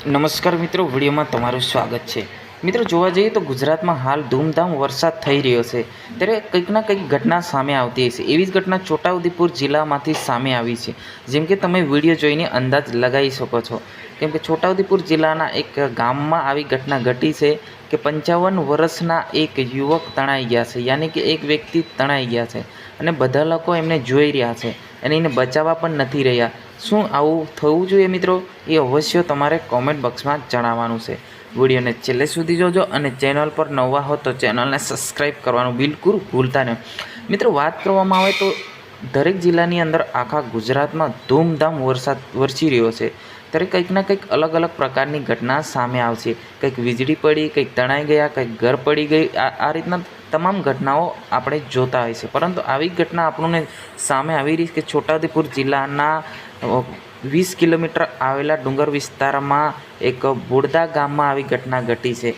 નમસ્કાર મિત્રો, વિડીયોમાં તમારું સ્વાગત છે। મિત્રો, જોવા જઈએ તો ગુજરાતમાં હાલ ધૂમધામ વરસાદ થઈ રહ્યો છે, ત્યારે કંઈકના કંઈક ઘટના સામે આવતી હશે। એવી જ ઘટના છોટાઉદેપુર જિલ્લામાંથી સામે આવી છે, જેમ કે તમે વિડીયો જોઈને અંદાજ લગાવી શકો છો। કેમ કે છોટાઉદેપુર જિલ્લાના એક ગામમાં આવી ઘટના ઘટી છે કે 55 વર્ષના એક યુવક તણાઈ ગયા છે, યાની કે એક વ્યક્તિ તણાઈ ગયા છે અને બધા લોકો એમને જોઈ રહ્યા છે અને એને બચાવવા પણ નથી રહ્યા। શું આવું થવું જોઈએ મિત્રો? એ અવશ્ય તમારે કોમેન્ટ બોક્સમાં જણાવવાનું છે। વિડીયોને છેલ્લે સુધી જોજો અને ચેનલ પર નવા હો તો ચેનલને સબસ્ક્રાઈબ કરવાનું બિલકુલ ભૂલતા નહીં। મિત્રો, વાત કરવામાં આવે તો દરેક જિલ્લાની અંદર આખા ગુજરાતમાં ધૂમધામ વરસાદ વરસી રહ્યો છે, ત્યારે કંઈકના કંઈક અલગ અલગ પ્રકારની ઘટના સામે આવશે। કંઈક વીજળી પડી, કંઈક તણાઈ ગયા, કંઈક ઘર પડી ગઈ, આ રીતના તમામ ઘટનાઓ આપણે જોતા હોય છે। પરંતુ આવી ઘટના આપણને સામે આવી રહી કે છોટાઉદેપુર જિલ્લાના 20 કિલોમીટર આવેલા ડુંગર વિસ્તારમાં એક બોડદા ગામમાં આવી ઘટના ઘટી છે।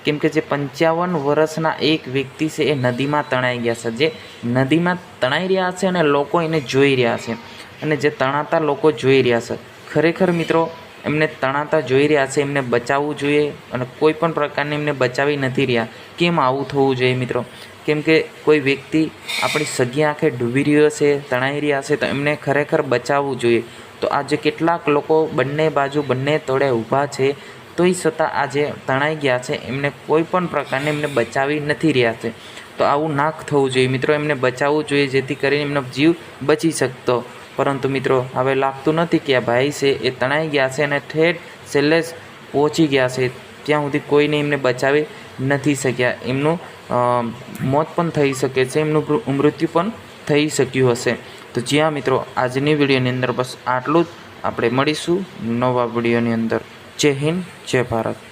કેમ કે જે 55 વર્ષના એક વ્યક્તિ છે એ નદીમાં તણાઈ ગયા છે, જે નદીમાં તણાઈ રહ્યા છે અને લોકો એને જોઈ રહ્યા છે અને જે તણાતા લોકો જોઈ રહ્યા છે। ખરેખર મિત્રો, એમને તણાતા જોઈ રહ્યા છે, એમને બચાવવું જોઈએ અને કોઈ પણ પ્રકારની એમને બચાવી નથી રહ્યા। કેમ આવું થવું જોઈએ મિત્રો? કેમ કે કોઈ વ્યક્તિ આપણી સગી આંખે ડૂબી રહ્યો છે, તણાઈ રહ્યા છે, તો એમને ખરેખર બચાવવું જોઈએ। તો આજે કેટલાક લોકો બંને બાજુ બંને તોડે ઊભા છે, તોય છતાં આજે તણાઈ ગયા છે, એમને કોઈ પણ પ્રકારને એમને બચાવી નથી રહ્યા છે। તો આવું ના થવું જોઈએ મિત્રો, એમને બચાવવું જોઈએ જેથી કરીને એમનો જીવ બચી શકતો। પરંતુ મિત્રો, હવે લાગતું નથી કે આ ભાઈ છે એ તણાઈ ગયા છે અને ઠેઠ છેલ્લે પહોંચી ગયા છે, ત્યાં સુધી કોઈને એમને બચાવી નથી શક્યા। એમનું મોત પણ થઈ શકે છે, એમનું મૃત્યુ પણ થઈ શક્યું હશે। તો જ્યાં મિત્રો, આજની વિડીયોની અંદર બસ આટલું જ। આપણે મળીશું નવા વિડીયોની અંદર। જય હિન્દ, જય ભારત।